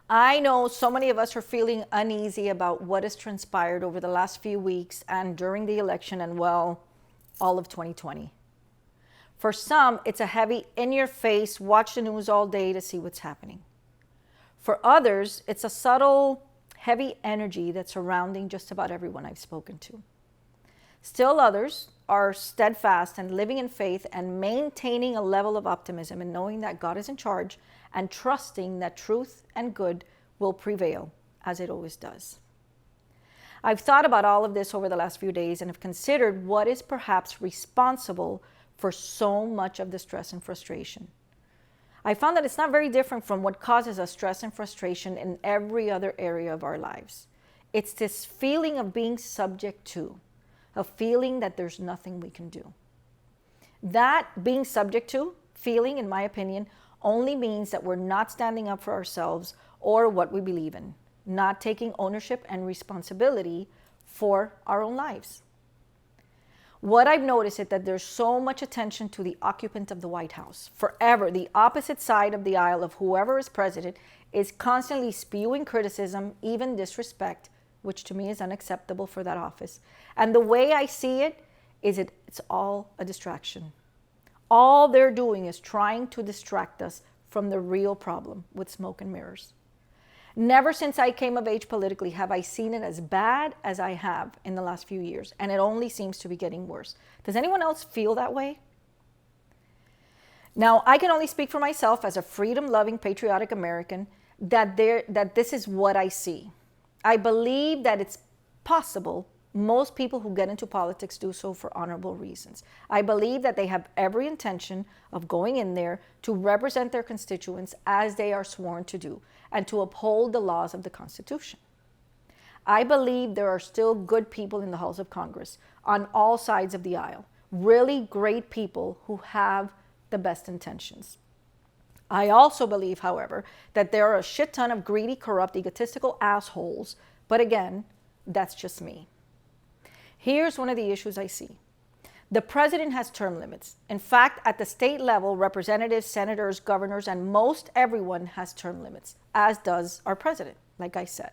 I know so many of us are feeling uneasy about what has transpired over the last few weeks and during the election and, well, all of 2020. For some, it's a heavy in your face, watch the news all day to see what's happening. For others, it's a subtle, heavy energy that's surrounding just about everyone I've spoken to. Still others are steadfast and living in faith and maintaining a level of optimism and knowing that God is in charge and trusting that truth and good will prevail, as it always does. I've thought about all of this over the last few days and have considered what is perhaps responsible for so much of the stress and frustration. I found that it's not very different from what causes us stress and frustration in every other area of our lives. It's this feeling of being subject to, a feeling that there's nothing we can do. That being subject to feeling, in my opinion, only means that we're not standing up for ourselves or what we believe in, not taking ownership and responsibility for our own lives. What I've noticed is that there's so much attention to the occupant of the White House. Forever, the opposite side of the aisle of whoever is president is constantly spewing criticism, even disrespect, which to me is unacceptable for that office. And the way I see it is it's all a distraction. All they're doing is trying to distract us from the real problem with smoke and mirrors. Never since I came of age politically have I seen it as bad as I have in the last few years, and it only seems to be getting worse. Does anyone else feel that way? Now, I can only speak for myself as a freedom-loving, patriotic American that this is what I see. I believe that it's possible most people who get into politics do so for honorable reasons. I believe that they have every intention of going in there to represent their constituents as they are sworn to do and to uphold the laws of the Constitution. I believe there are still good people in the halls of Congress on all sides of the aisle, really great people who have the best intentions. I also believe, however, that there are a shit ton of greedy, corrupt, egotistical assholes, but again, that's just me. Here's one of the issues I see. The president has term limits. In fact, at the state level, representatives, senators, governors, and most everyone has term limits, as does our president, like I said.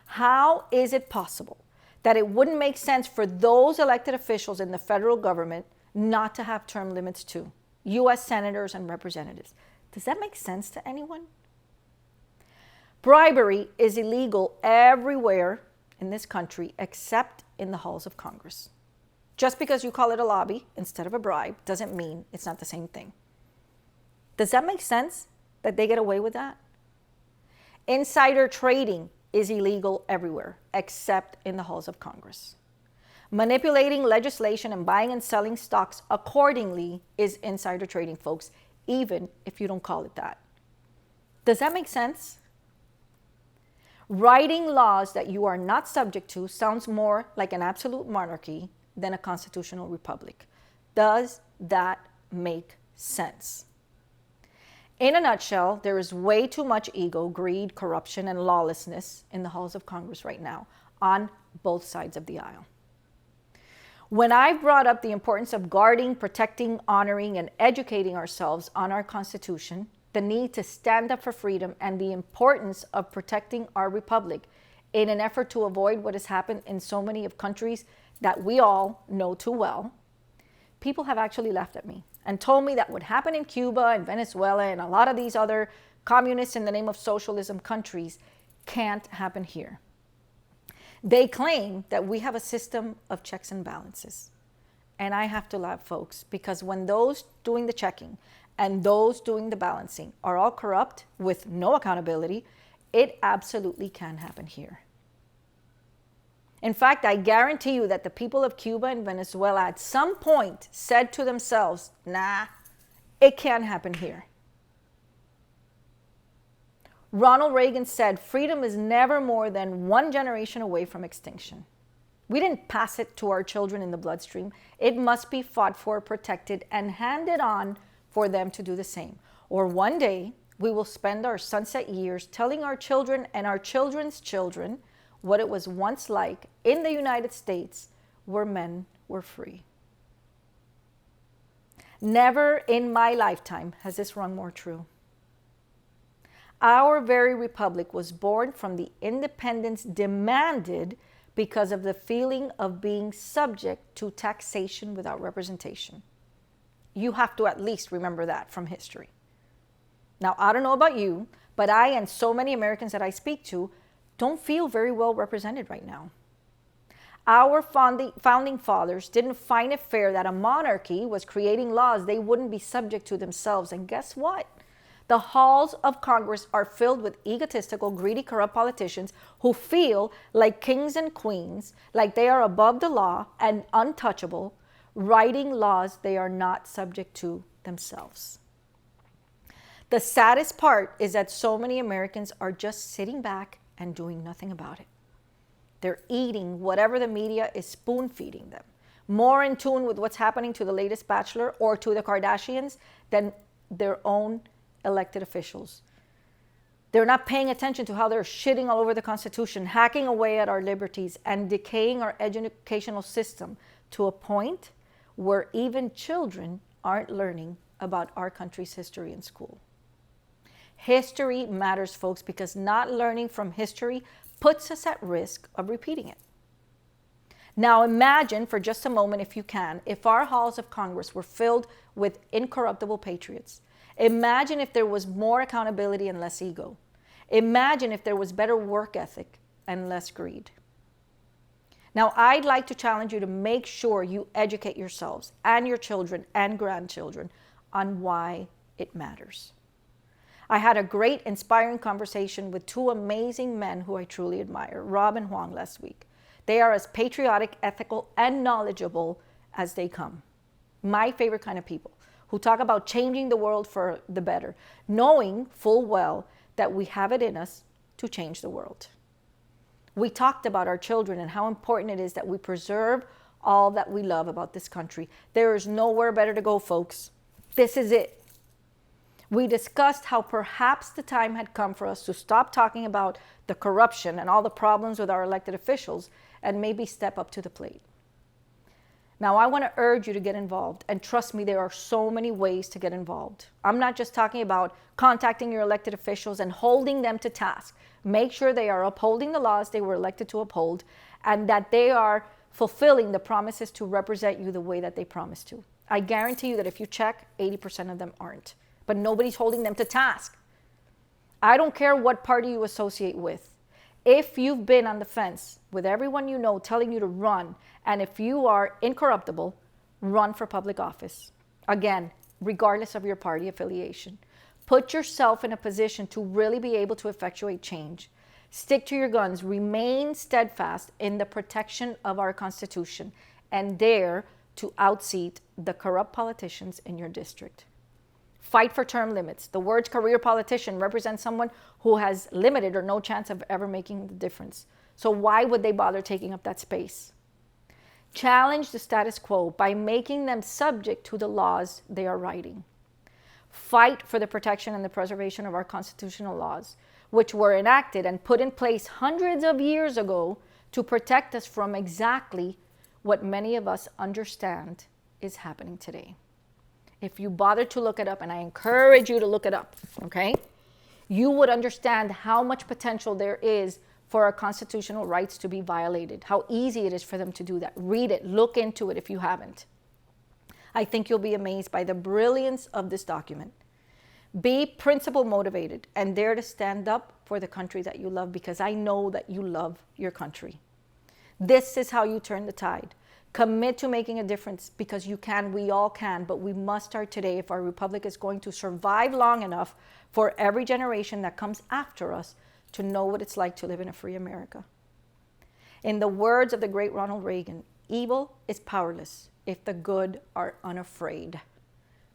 How is it possible that it wouldn't make sense for those elected officials in the federal government not to have term limits too? U.S. senators and representatives. Does that make sense to anyone? Bribery is illegal everywhere in this country except in the halls of Congress. Just because you call it a lobby instead of a bribe doesn't mean it's not the same thing. Does that make sense that they get away with that? Insider trading is illegal everywhere except in the halls of Congress. Manipulating legislation and buying and selling stocks accordingly is insider trading, folks, even if you don't call it that. Does that make sense? Writing laws that you are not subject to sounds more like an absolute monarchy than a constitutional republic. Does that make sense? In a nutshell, there is way too much ego, greed, corruption, and lawlessness in the halls of Congress right now on both sides of the aisle. When I've brought up the importance of guarding, protecting, honoring, and educating ourselves on our Constitution, the need to stand up for freedom, and the importance of protecting our republic in an effort to avoid what has happened in so many of countries that we all know too well, people have actually laughed at me and told me that what happened in Cuba and Venezuela and a lot of these other communists in the name of socialism countries can't happen here. They claim that we have a system of checks and balances. And I have to laugh, folks, because when those doing the checking and those doing the balancing are all corrupt with no accountability, it absolutely can happen here. In fact, I guarantee you that the people of Cuba and Venezuela at some point said to themselves, nah, it can't happen here. Ronald Reagan said, freedom is never more than one generation away from extinction. We didn't pass it to our children in the bloodstream. It must be fought for, protected, and handed on for them to do the same. Or one day, we will spend our sunset years telling our children and our children's children what it was once like in the United States where men were free. Never in my lifetime has this rung more true. Our very republic was born from the independence demanded because of the feeling of being subject to taxation without representation. You have to at least remember that from history. Now, I don't know about you, but I and so many Americans that I speak to don't feel very well represented right now. Our founding fathers didn't find it fair that a monarchy was creating laws they wouldn't be subject to themselves. And guess what? The halls of Congress are filled with egotistical, greedy, corrupt politicians who feel like kings and queens, like they are above the law and untouchable, writing laws they are not subject to themselves. The saddest part is that so many Americans are just sitting back and doing nothing about it. They're eating whatever the media is spoon-feeding them, more in tune with what's happening to the latest Bachelor or to the Kardashians than their own elected officials. They're not paying attention to how they're shitting all over the Constitution, hacking away at our liberties, and decaying our educational system to a point where even children aren't learning about our country's history in school. History matters, folks, because not learning from history puts us at risk of repeating it. Now imagine for just a moment, if you can, if our halls of Congress were filled with incorruptible patriots. Imagine if there was more accountability and less ego. Imagine if there was better work ethic and less greed. Now, I'd like to challenge you to make sure you educate yourselves and your children and grandchildren on why it matters. I had a great, inspiring conversation with two amazing men who I truly admire, Rob and Juan, last week. They are as patriotic, ethical, and knowledgeable as they come. My favorite kind of people, who talk about changing the world for the better, knowing full well that we have it in us to change the world. We talked about our children and how important it is that we preserve all that we love about this country. There is nowhere better to go, folks. This is it. We discussed how perhaps the time had come for us to stop talking about the corruption and all the problems with our elected officials and maybe step up to the plate. Now, I want to urge you to get involved. And trust me, there are so many ways to get involved. I'm not just talking about contacting your elected officials and holding them to task. Make sure they are upholding the laws they were elected to uphold and that they are fulfilling the promises to represent you the way that they promised to. I guarantee you that if you check, 80% of them aren't. But nobody's holding them to task. I don't care what party you associate with. If you've been on the fence with everyone you know telling you to run, and if you are incorruptible, run for public office. Again, regardless of your party affiliation. Put yourself in a position to really be able to effectuate change. Stick to your guns. Remain steadfast in the protection of our Constitution and dare to outseat the corrupt politicians in your district. Fight for term limits. The words career politician represents someone who has limited or no chance of ever making the difference. So why would they bother taking up that space? Challenge the status quo by making them subject to the laws they are writing. Fight for the protection and the preservation of our constitutional laws, which were enacted and put in place hundreds of years ago to protect us from exactly what many of us understand is happening today. If you bother to look it up, and I encourage you to look it up, okay, you would understand how much potential there is for our constitutional rights to be violated, how easy it is for them to do that. Read it, look into it if you haven't. I think you'll be amazed by the brilliance of this document. Be principle motivated and dare to stand up for the country that you love, because I know that you love your country. This is how you turn the tide. Commit to making a difference, because you can, we all can, but we must start today if our republic is going to survive long enough for every generation that comes after us to know what it's like to live in a free America. In the words of the great Ronald Reagan, evil is powerless if the good are unafraid.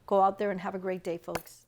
Go out there and have a great day, folks.